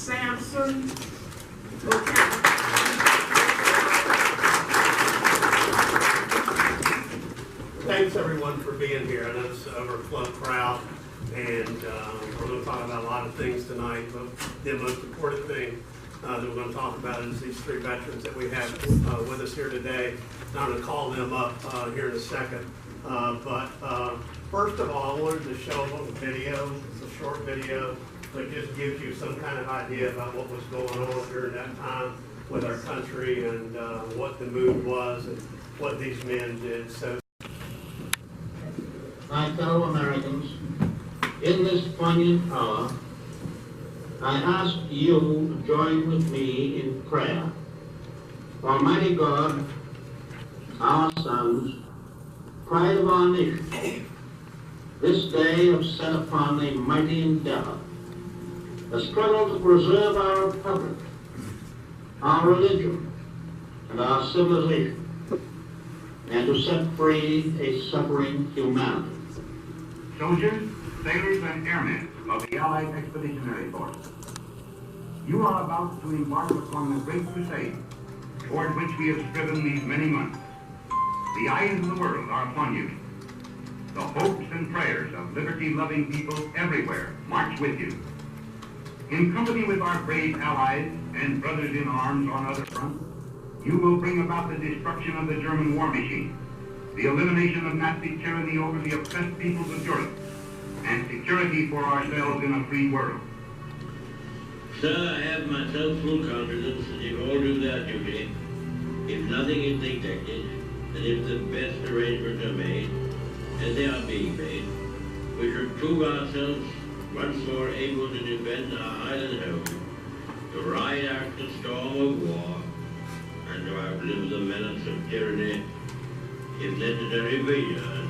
Sampson, Ocala. Thanks everyone for being here. I know it's an overflow crowd, and we're going to talk about a lot of things tonight, but the most important thing that we're going to talk about is these three veterans that we have with us here today. And I'm going to call them up here in a second. But first of all, I wanted to show a little video. It's a short video. It just gives you some kind of idea about what was going on during that time with our country and what the mood was and what these men did. So, my fellow Americans, in this poignant hour, I ask you to join with me in prayer. Almighty God, our sons, pride of our nation, this day have set upon a mighty endeavor, a struggle to preserve our republic, our religion, and our civilization, and to set free a suffering humanity. Soldiers, sailors, and airmen of the Allied Expeditionary Force, you are about to embark upon the great crusade toward which we have striven these many months. The eyes of the world are upon you. The hopes and prayers of liberty-loving people everywhere march with you. In company with our brave allies and brothers in arms on other fronts, you will bring about the destruction of the German war machine, the elimination of Nazi tyranny over the oppressed peoples of Europe, and security for ourselves in a free world. Sir, I have myself full confidence that if all do their duty, if nothing is neglected, and if the best arrangements are made, and they are being made, we should prove ourselves once more able to defend our island home, to ride out the storm of war, and to outlive the menace of tyranny, if necessary for years,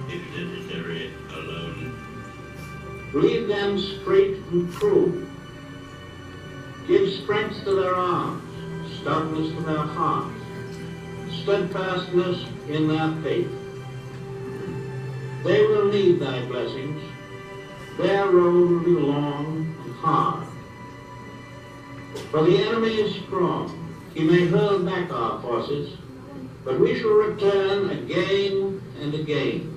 if necessary alone. Lead them straight and true. Give strength to their arms, stoutness to their hearts, steadfastness in their faith. They will need thy blessings. Their road will be long and hard. For the enemy is strong. He may hurl back our forces, but we shall return again and again.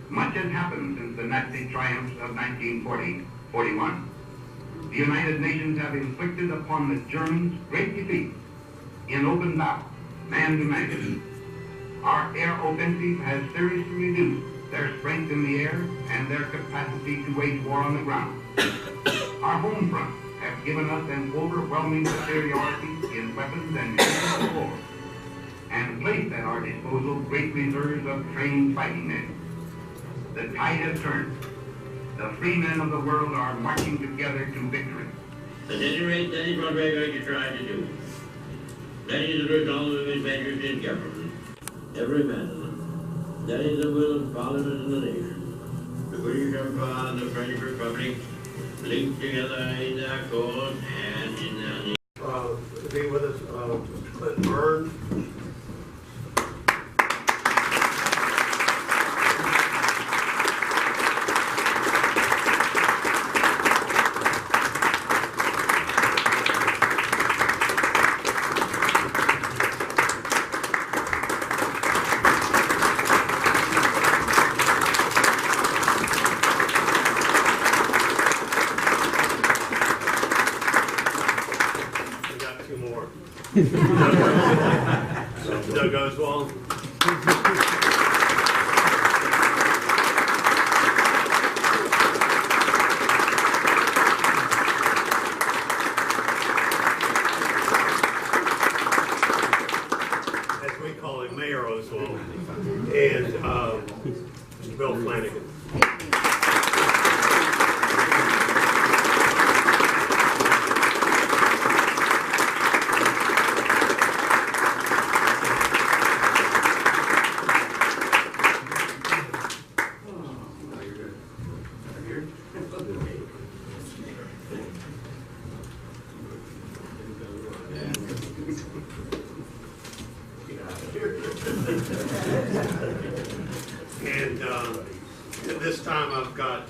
Much has happened since the Nazi triumphs of 1940-41. The United Nations have inflicted upon the Germans great defeat in open battle, man to man. Our air offensive has seriously reduced their strength in the air and their capacity to wage war on the ground. Our home front have given us an overwhelming superiority in weapons and means of war, and placed at our disposal great reserves of trained fighting men. The tide has turned. The free men of the world are marching together to victory. At any rate, that is what we're going to try to do. That is the result of adventures in government, every man of them. That is the will of Parliament and the nation. The British Empire and the French Republic linked together in their cause and in their name. To be with us, Mr. Clinton Burns. Doug Oswald. As we call him, Mayor Oswald. And Mr. Bill Flanagan. Get out of here. And at this time, I've got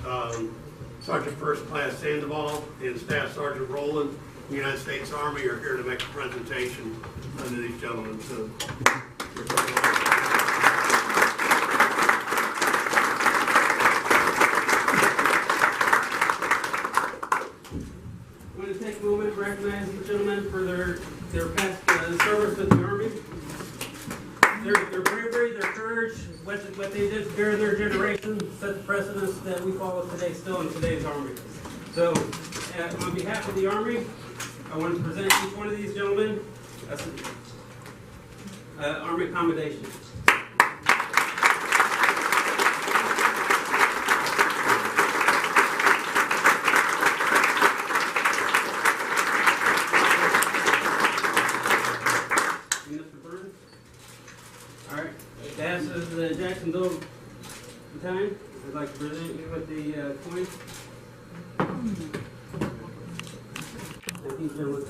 Sergeant First Class Sandoval and Staff Sergeant Rowland, the United States Army, are here to make a presentation to these gentlemen. So, I'm going to take a moment to recognize the gentlemen for their past service with the Army. Their bravery, their courage, what they did during their generation set the precedence that we follow today, still in today's Army. So, on behalf of the Army, I want to present each one of these gentlemen as Army commendation. The Jacksonville Battalion, I'd like to present you with the coin. Thank you, gentlemen.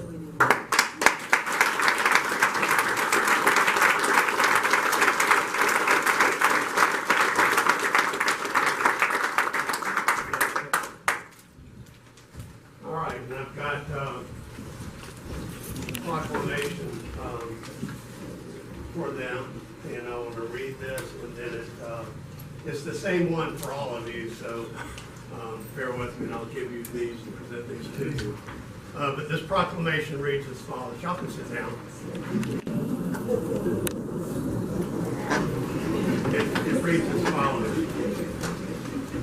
all right, and I've got proclamation for them. And I want to read this, and then it's the same one for all of you, so bear with me, and I'll give you these and present these to you. But this proclamation reads as follows. Y'all can sit down. It reads as follows.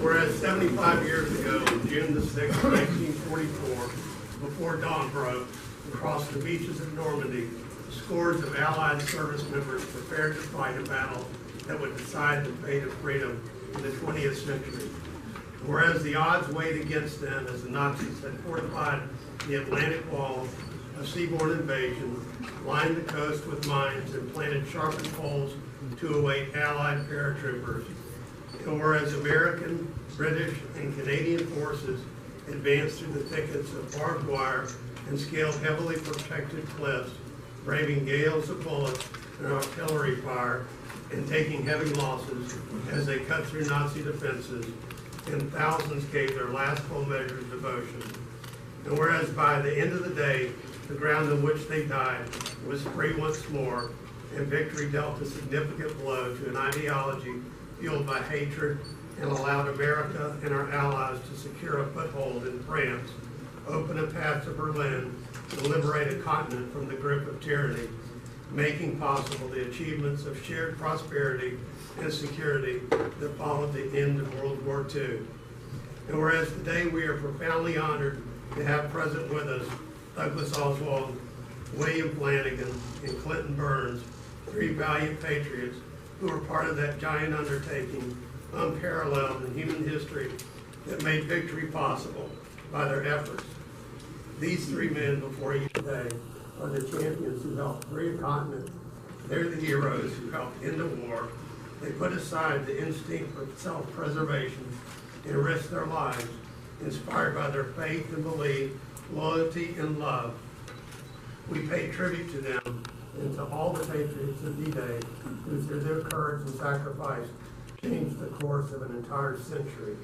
Whereas 75 years ago, on June the 6th, 1944, before dawn broke, across the beaches of Normandy, scores of Allied service members prepared to fight a battle that would decide the fate of freedom in the 20th century. Whereas the odds weighed against them as the Nazis had fortified the Atlantic Wall, a seaborne invasion, lined the coast with mines, and planted sharpened poles to await Allied paratroopers. And whereas American, British, and Canadian forces advanced through the thickets of barbed wire and scaled heavily protected cliffs, braving gales of bullets and artillery fire, and taking heavy losses as they cut through Nazi defenses, and thousands gave their last full measure of devotion. And whereas by the end of the day, the ground on which they died was free once more, and victory dealt a significant blow to an ideology fueled by hatred and allowed America and our allies to secure a foothold in France, open a path to Berlin, and liberate a continent from the grip of tyranny, making possible the achievements of shared prosperity and security that followed the end of World War II. And whereas today we are profoundly honored to have present with us Douglas Oswald, William Flanagan, and Clinton Burns, three valiant patriots who were part of that giant undertaking, unparalleled in human history, that made victory possible by their efforts. These three men before you today are the champions who helped free a continent. They're the heroes who helped end the war. They put aside the instinct for self-preservation and risked their lives, inspired by their faith and belief, loyalty and love. We pay tribute to them and to all the patriots of D-Day who, through their courage and sacrifice, changed the course of an entire century.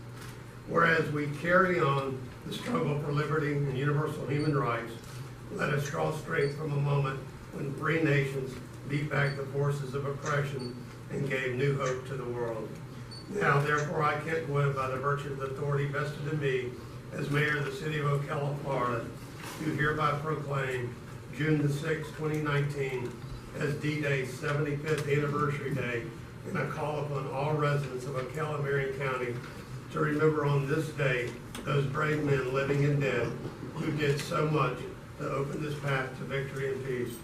Whereas we carry on the struggle for liberty and universal human rights, let us draw strength from a moment when free nations beat back the forces of oppression and gave new hope to the world. Now, therefore, I can't go in by the virtue of the authority vested in me as mayor of the city of Ocala, Florida, do hereby proclaim June the 6th, 2019 as D-Day's 75th anniversary day, and I call upon all residents of Ocala, Marion County to remember on this day those brave men, living and dead, who did so much to open this path to victory and peace.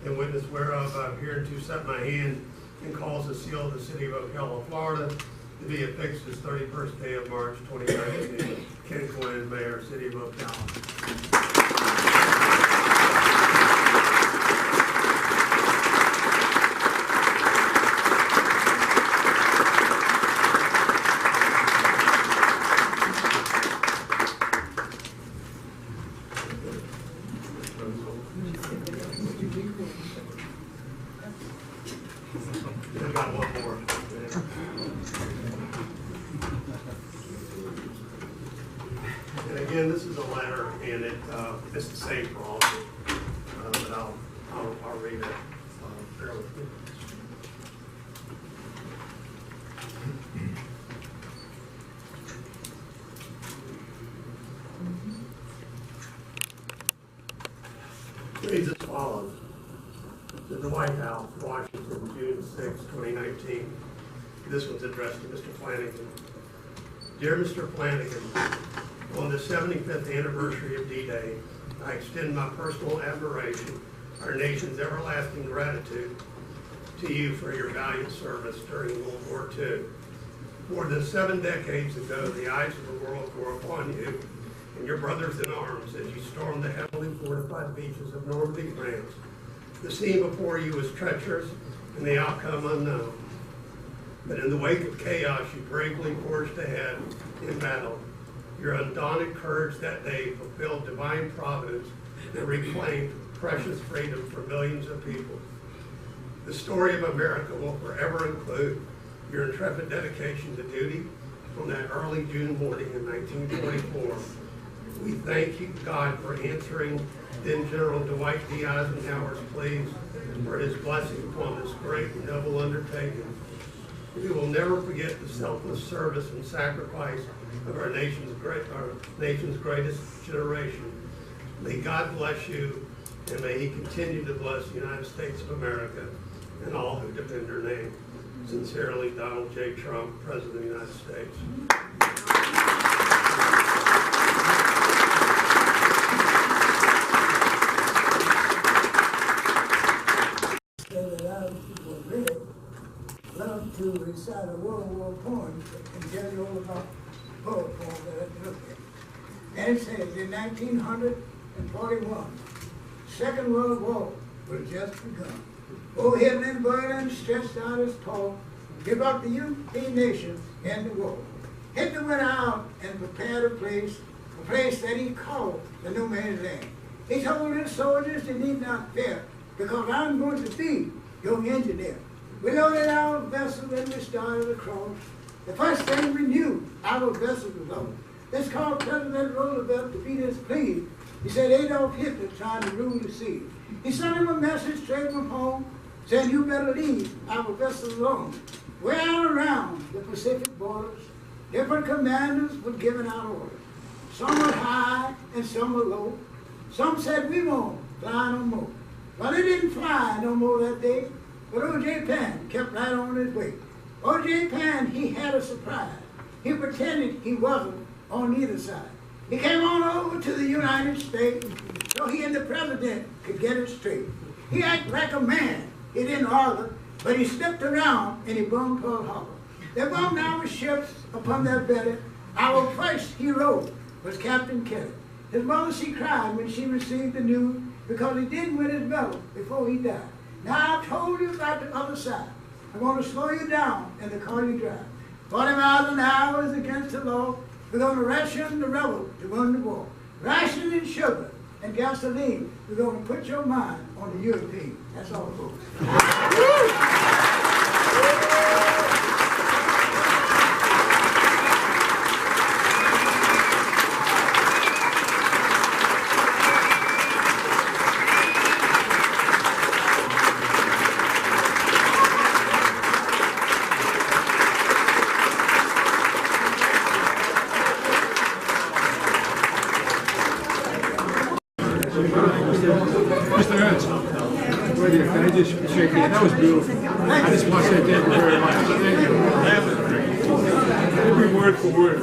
In witness whereof I am hereunto set my hand and cause the seal of the city of Ocala, Florida, to be affixed this 31st day of March 2019. Ken Quinn, Mayor, City of Ocala. We've got one more. And again, this is a letter, and it's the same for all of you. But I'll read it. Bear with me. Reads as follows. To the White House, Washington, June 6, 2019. This one's addressed to Mr. Flanagan. Dear Mr. Flanagan, on the 75th anniversary of D-Day, I extend my personal admiration, our nation's everlasting gratitude to you for your valiant service during World War II. More than 7 decades ago, the eyes of the world were upon you and your brothers in arms as you stormed the heavily fortified beaches of Normandy, France. The scene before you was treacherous and the outcome unknown. But in the wake of chaos, you bravely forged ahead in battle. Your undaunted courage that day fulfilled divine providence and reclaimed precious freedom for millions of people. The story of America will forever include your intrepid dedication to duty on that early June morning in 1944. We thank you, God, for answering then General Dwight D. Eisenhower's pleas for his blessing upon this great and noble undertaking. We will never forget the selfless service and sacrifice of our nation's greatest generation. May God bless you, and may He continue to bless the United States of America and all who defend her name. Sincerely, Donald J. Trump, President of the United States. Love to recite a World War poem and tell you all about the poem that I looked at. And it says, in 1941, Second World War was just begun. Oh, Hitler and Berlin stretched out his paw, give up the European nations in the war. Hitler went out and prepared a place that he called the No Man's Land. He told his soldiers they need not fear, because I'm going to be your engineer. We loaded our vessel and we started across. The first thing we knew, our vessel was loaded. This called President Roosevelt to be displeased. He said Adolf Hitler trying to rule the sea. He sent him a message straight from home, saying you better leave our vessel alone. Well around the Pacific borders, different commanders were giving out orders. Some were high and some were low. Some said we won't fly no more. Well, they didn't fly no more that day. But O.J. Penn kept right on his way. O.J. Penn, he had a surprise. He pretended he wasn't on either side. He came on over to the United States so he and the president could get it straight. He acted like a man. He didn't argue, but he slipped around and he bombed Pearl Harbor. They bombed our ships upon their belly. Our first hero was Captain Kelly. His mother, she cried when she received the news because he didn't win his medal before he died. Now I've told you about the other side. I'm going to slow you down in the car you drive. 40 miles an hour is against the law. We're going to ration the rebel to win the war. Ration and sugar and gasoline. We're going to put your mind on the European. That's all, folks. Mr. Ernst, can I just shake hands? That was beautiful. I just want to say thank you very much. Thank you. Every word for word.